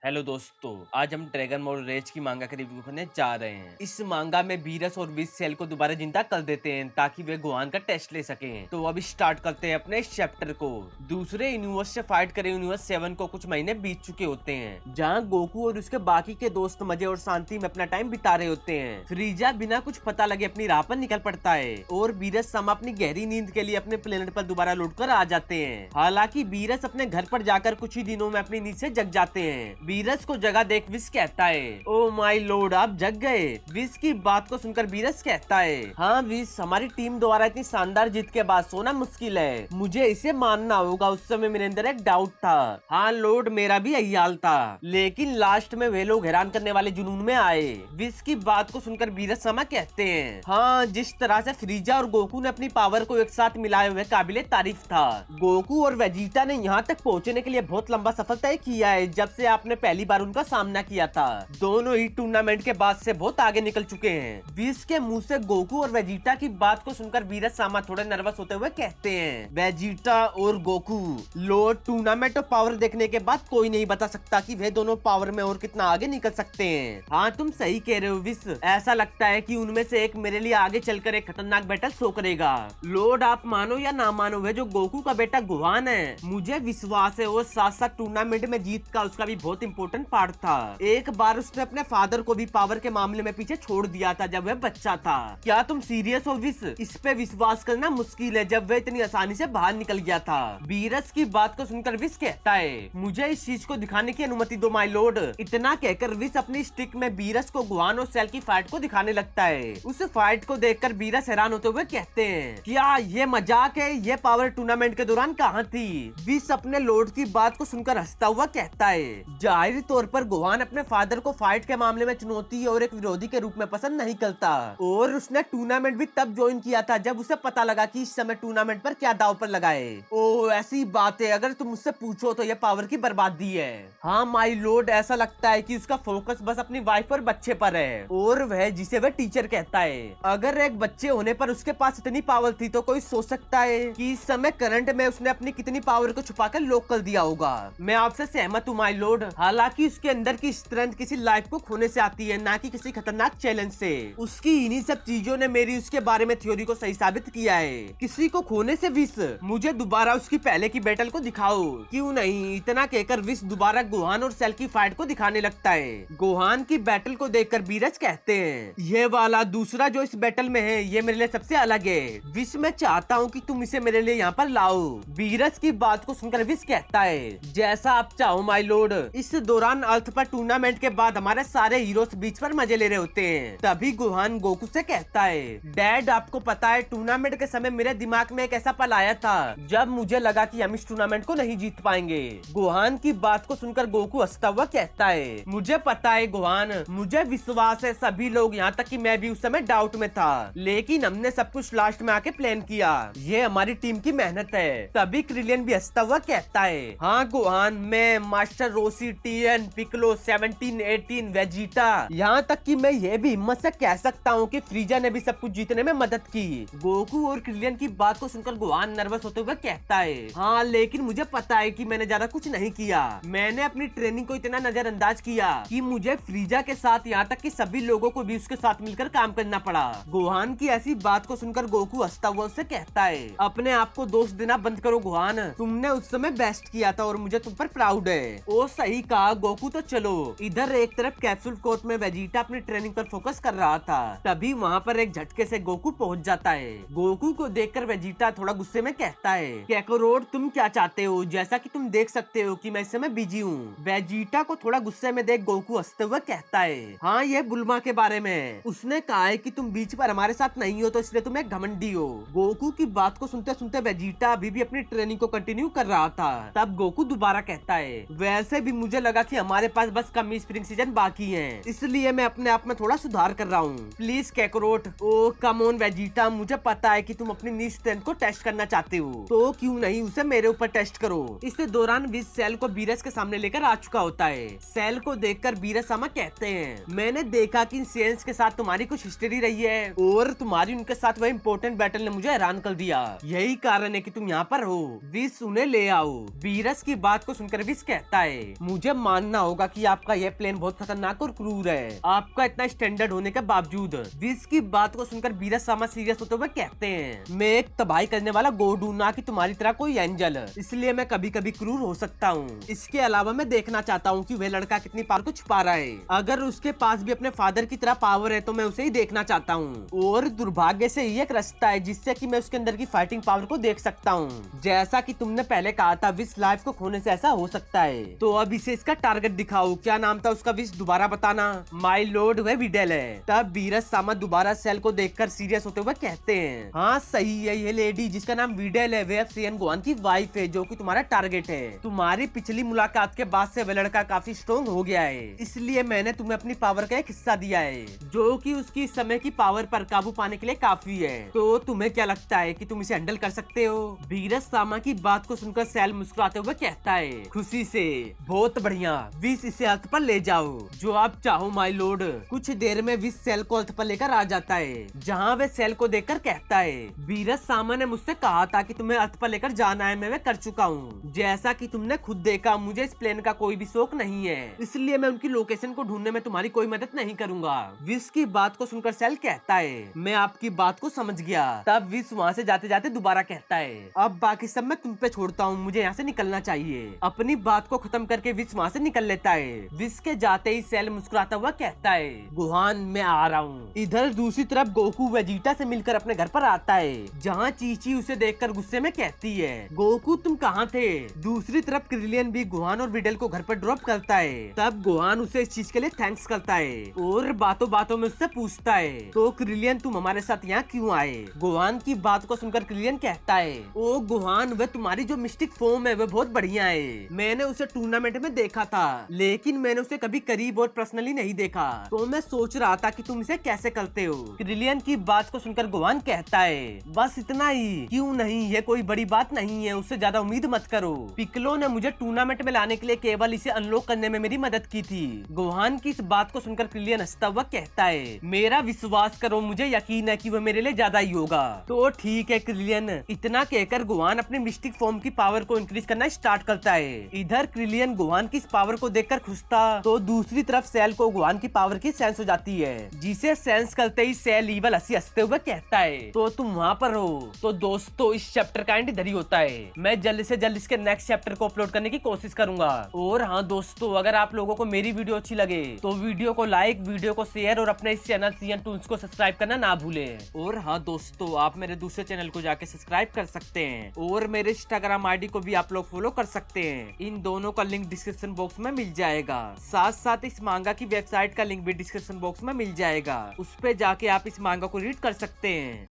Hello दोस्तों, आज हम ड्रैगन बॉल रेज की मांगा का रिव्यू करने जा रहे हैं। इस मांगा में बीरस और बीस सेल को दोबारा जिंदा कर देते हैं ताकि वे गोहान का टेस्ट ले सकें। तो अब स्टार्ट करते हैं अपने इस चैप्टर को। दूसरे यूनिवर्स से फाइट करे यूनिवर्स 7 को कुछ महीने बीत चुके होते हैं, जहाँ गोकू और उसके बाकी के दोस्त मजे और शांति में अपना टाइम बिता रहे होते हैं। फ्रीजा बिना कुछ पता लगे अपनी राह पर निकल पड़ता है और बीरस समा अपनी गहरी नींद के लिए अपने प्लेनेट पर दोबारा लौट कर आ जाते हैं। हालांकि बीरस अपने घर पर जाकर कुछ ही दिनों में अपनी नींद से जग जाते हैं। बीरस को जगह देख विस कहता है, ओ माय लॉर्ड, आप जग गए। विस की बात को सुनकर बीरस कहता है, हाँ विस, हमारी टीम द्वारा इतनी शानदार जीत के बाद सोना मुश्किल है। मुझे इसे मानना होगा, उस समय मेरे अंदर एक डाउट था। हाँ लॉर्ड, मेरा भी यही हाल था, लेकिन लास्ट में वे लोग हैरान करने वाले जुनून में आए। विस की बात को सुनकर बीरस समा कहते हैं, हाँ जिस तरह से फ्रीजा और गोकू ने अपनी पावर को एक साथ मिलाए हुए काबिले तारीफ था। गोकू और वेजिटा ने यहाँ तक पहुँचने के लिए बहुत लंबा सफर तय किया है जब से आपने पहली बार उनका सामना किया था। दोनों ही टूर्नामेंट के बाद से बहुत आगे निकल चुके हैं। विस के मुंह से गोकू और वेजिटा की बात को सुनकर बीरस सामा थोड़े नर्वस होते हुए कहते हैं, वेजिटा और गोकू, लॉर्ड, टूर्नामेंट और पावर देखने के बाद कोई नहीं बता सकता कि वे दोनों पावर में और कितना आगे निकल सकते हैं। हाँ तुम सही कह रहे हो विस, ऐसा लगता है कि उनमें से एक मेरे लिए आगे चलकर एक खतरनाक बैटल शो करेगा। लॉर्ड, आप मानो या ना मानो, वे जो गोकू का बेटा गुहान है, मुझे विश्वास है और साथ साथ टूर्नामेंट में जीत का उसका भी बहुत इंपॉर्टेंट पार्ट था। एक बार उसने अपने फादर को भी पावर के मामले में पीछे छोड़ दिया था जब वह बच्चा था। क्या तुम सीरियस हो विस? इस पे विश्वास करना मुश्किल है जब वह इतनी आसानी से बाहर निकल गया था। बीरस की बात को सुनकर विस कहता है, मुझे इस चीज को दिखाने की अनुमति दो माय लॉर्ड। इतना कहकर विस अपनी स्टिक में बीरस को गुहान और सेल की फाइट को दिखाने लगता है। उस फाइट को देखकर बीरस हैरान होते हुए कहते हैं, क्या ये मजाक है? ये पावर टूर्नामेंट के दौरान कहाँ थी? विस अपने लॉर्ड की बात को सुनकर हंसता हुआ कहता है, जाहिर तौर पर गुहान अपने फादर को फाइट के मामले में चुनौती और एक विरोधी के रूप में पसंद नहीं करता और उसने टूर्नामेंट भी तब ज्वाइन किया था जब उसे पता लगा कि इस समय टूर्नामेंट पर क्या दाव पर लगाए। ओ ऐसी बात है, अगर तुम मुझसे पूछो तो यह पावर की बर्बादी है। हाँ माय लॉर्ड, ऐसा लगता है कि उसका फोकस बस अपनी वाइफ और बच्चे पर है और वह जिसे वह टीचर कहता है। अगर एक बच्चे होने पर उसके पास इतनी पावर थी तो कोई सोच सकता है कि इस समय करंट में उसने अपनी कितनी पावर को छुपाकर लॉक कर दिया होगा। मैं आपसे सहमत हूँ माय लॉर्ड, हालांकि उसके अंदर की स्ट्रेंथ किसी लाइफ को खोने से आती है, ना कि किसी खतरनाक चैलेंज से। उसकी इन्हीं सब चीजों ने मेरी उसके बारे में थ्योरी को सही साबित किया है। किसी को खोने से विस, मुझे दोबारा उसकी पहले की बैटल को दिखाओ। क्यों नहीं? इतना कहकर विस दोबारा गोहान और सेल की फाइट को दिखाने लगता है। गोहान की बैटल को देखकर बीरस कहते हैं, ये वाला दूसरा जो इस बैटल में है ये मेरे लिए सबसे अलग है। विस, मैं चाहता हूँ कि तुम इसे मेरे लिए यहाँ पर लाओ। बीरस की बात को सुनकर विस कहता है, जैसा आप चाहो माय लॉर्ड। इस दौरान अर्थ पर टूर्नामेंट के बाद हमारे सारे हीरोज बीच पर मजे ले रहे होते हैं। तभी गोहान गोकू से कहता है, डैड आपको पता है टूर्नामेंट के समय मेरे दिमाग में एक ऐसा पल आया था जब मुझे लगा कि हम इस टूर्नामेंट को नहीं जीत पाएंगे। गोहान की बात को सुनकर गोकू हंसता हुआ कहता है, मुझे पता है गोहान, मुझे विश्वास है सभी लोग, यहाँ तक कि मैं भी उस समय डाउट में था, लेकिन हमने सब कुछ लास्ट में आके प्लान किया। ये हमारी टीम की मेहनत है। तभी क्रिलियन भी हंसता हुआ कहता है, हाँ गोहान, मैं, master Roshi, Tien, Piccolo, 17, 18, Vegeta, यहाँ तक कि मैं ये भी हिम्मत से कह सकता हूँ कि फ्रीजा ने भी सब कुछ जीतने में मदद की। गोकू और क्रिलियन की बात को सुनकर गोहान नर्वस होते हुए कहता है, हाँ लेकिन मुझे पता है कि मैंने ज्यादा कुछ नहीं किया। मैंने अपनी ट्रेनिंग को इतना नजरअंदाज किया कि मुझे फ्रीजा के साथ यहाँ तक कि सभी लोगों को भी उसके साथ मिलकर काम करना पड़ा। गोहान की ऐसी बात को सुनकर गोकू हंसता हुआ उससे कहता है, अपने आप को दोष देना बंद करो गोहान, तुमने उस समय बेस्ट किया था और मुझे तुम पर प्राउड है। ओ सही कहा गोकू, तो चलो। इधर एक तरफ कैप्सूल कोर्ट में वेजिटा अपनी ट्रेनिंग पर फोकस कर रहा था, तभी वहाँ पर एक झटके से गोकू पहुँच जाता है। गोकू को देखकर वेजिटा थोड़ा गुस्से में कहता है, कैकोरोड तुम क्या चाहते हो? जैसा कि तुम देख सकते हो कि मैं इस समय बिजी हूँ। वेजिटा को थोड़ा गुस्से में देख गोकू हंसते हुए कहता है, हाँ ये बुल्मा के बारे में, उसने कहा है कि तुम बीच पर हमारे साथ नहीं हो तो इसलिए तुम एक घमंडी हो। गोकू की बात को सुनते सुनते वेजिटा अभी भी अपनी ट्रेनिंग को कंटिन्यू कर रहा था। तब गोकू दोबारा कहता है, वैसे भी मुझे लगा कि हमारे पास बस कम ही स्प्रिंग सीजन बाकी है, इसलिए मैं अपने आप में थोड़ा सुधार कर रहा हूँ। Please Kakarot, oh come on Vegeta, मुझे पता है कि तुम अपनी नी स्ट्रेंथ को टेस्ट करना चाहते हो, तो क्यों नहीं उसे मेरे ऊपर टेस्ट करो। इस दौरान विस सेल को बीरस के सामने लेकर आ चुका होता है। सेल को देखकर बीरस सामा कहते हैं, मैंने देखा कि इन सेल्स के साथ तुम्हारी कुछ हिस्ट्री रही है और तुम्हारी उनके साथ वह इम्पोर्टेंट बैटल ने मुझे हैरान कर दिया, यही कारण है कि तुम यहाँ पर हो। विस उन्हें ले आओ। बीरस की बात को सुनकर विस कहता है, मुझे मानना होगा कि आपका यह प्लान बहुत खतरनाक और क्रूर है, आपका इतना स्टैंडर्ड होने के बावजूद। विश की बात को सुनकर वीरस सामा सीरियस होते हुए कहते हैं, मैं एक तबाही करने वाला गॉड हूँ, ना कि तुम्हारी तरह कोई एंजल, इसलिए मैं कभी कभी क्रूर हो सकता हूँ। इसके अलावा मैं देखना चाहता हूँ कि वह लड़का कितनी पावर को छुपा रहा है। अगर उसके पास भी अपने फादर की तरह पावर है तो मैं उसे ही देखना चाहता हूँ। और दुर्भाग्य से ये एक रास्ता है जिससे कि मैं उसके अंदर की फाइटिंग पावर को देख सकता हूँ। जैसा कि तुमने पहले कहा था, विश लाइफ को खोने से ऐसा हो सकता है। तो अब इसे इसका टारगेट दिखाओ। क्या नाम था उसका? विश दोबारा बताना। माय लॉर्ड, वह विडेल है। तब वीरस सामा दोबारा सेल को देखकर सीरियस होते हुए कहते हैं, हाँ सही है, ये लेडी जिसका नाम विडेल है वह सियन गोहान की वाइफ है, जो कि तुम्हारा टारगेट है। तुम्हारी पिछली मुलाकात के बाद से वह लड़का काफी स्ट्रॉन्ग हो गया है, इसलिए मैंने तुम्हें अपनी पावर का एक हिस्सा दिया है, जो कि उसकी इस समय की पावर पर काबू पाने के लिए काफी है। तो तुम्हें क्या लगता है कि तुम इसे हैंडल कर सकते हो? वीरस सामा की बात को सुनकर सेल मुस्कुराते हुए कहता है, खुशी से, बहुत बढ़िया, विश इसे अर्थ पर ले जाओ, जो आप चाहो माय लॉर्ड। कुछ देर में विश सेल को अर्थ पर लेकर आ जाता है, जहाँ वे सेल को देखकर कहता है, वीरस सामा ने मुझसे कहा था कि तुम्हें अर्थ पर लेकर जाना है, मैं वह कर चुका हूँ। जैसा कि तुमने खुद देखा, मुझे इस प्लेन का कोई भी शौक नहीं है, इसलिए मैं उनकी लोकेशन को ढूंढने में तुम्हारी कोई मदद नहीं करूंगा। विश की बात को सुनकर सेल कहता है, मैं आपकी बात को समझ गया। तब विश वहाँ से जाते जाते दोबारा कहता है, अब बाकी सब मैं तुम पे छोड़ता हूँ, मुझे यहाँ से निकलना चाहिए। अपनी बात को खत्म करके विश वहाँ से निकल लेता है। विश के जाते ही सेल मुस्कुराता हुआ कहता है, गोहान मैं आ रहा हूँ। इधर दूसरी तरफ गोकू वेजिटा से मिलकर अपने घर पर आता है, जहाँ चीची उसे देखकर गुस्से में कहती है, गोकू तुम कहाँ थे? दूसरी तरफ क्रिलियन भी गोहान और विडेल को घर पर ड्रॉप करता है। तब गोहान उसे इस चीज के लिए थैंक्स करता है और बातों बातों में उससे पूछता है, तो क्रिलियन तुम हमारे साथ यहाँ क्यों आए? गोहान की बात को सुनकर क्रिलियन कहता है, ओ गोहान, वह तुम्हारी जो मिस्टिक फॉर्म है वह बहुत बढ़िया है। मैंने उसे टूर्नामेंट में देखा था, लेकिन मैंने उसे कभी करीब और पर्सनली नहीं देखा, तो मैं सोच रहा था कि तुम इसे कैसे करते हो। क्रिलियन की बात को सुनकर गोहान कहता है, बस इतना ही? क्यों नहीं, ये कोई बड़ी बात नहीं है, उससे ज्यादा उम्मीद मत करो। पिकलो ने मुझे टूर्नामेंट में लाने के लिए केवल इसे अनलॉक करने में मेरी मदद की थी। गोहान की इस बात को सुनकर क्रिलियन हंसता हुआ कहता है, मेरा विश्वास करो, मुझे यकीन है कि वह मेरे लिए ज्यादा ही होगा। तो ठीक है क्रिलियन। इतना कहकर गोहान अपनी मिस्टिक फॉर्म की पावर को इंक्रीज करना स्टार्ट करता है। इधर क्रिलियन गोहान की इस पावर को देखकर खुश था, तो दूसरी तरफ सेल को गोहान की पावर की सेंस हो जाती है, जिसे सेंस करते ही सेल ईवल हंसते हुए कहता है, तो तुम वहाँ पर हो। तो दोस्तों, इस चैप्टर का एंड इधर ही होता है। मैं जल्द से जल्द इसके नेक्स्ट चैप्टर को अपलोड करने की कोशिश करूंगा। और हाँ दोस्तों, अगर आप लोगों को मेरी वीडियो अच्छी लगे तो वीडियो को लाइक, वीडियो को शेयर और अपने इस चैनल सीएन टून्स को सब्सक्राइब करना ना भूलें। और हाँ दोस्तों, आप मेरे दूसरे चैनल को जाके सब्सक्राइब कर सकते हैं और मेरे इंस्टाग्राम आईडी को भी आप लोग फॉलो कर सकते हैं। इन दोनों का लिंक डिस्क्रिप्शन बॉक्स में मिल जाएगा। साथ साथ इस मांगा की वेबसाइट का लिंक भी डिस्क्रिप्शन बॉक्स में मिल जाएगा, उस पे जाके आप इस मांगा को रीड कर सकते हैं।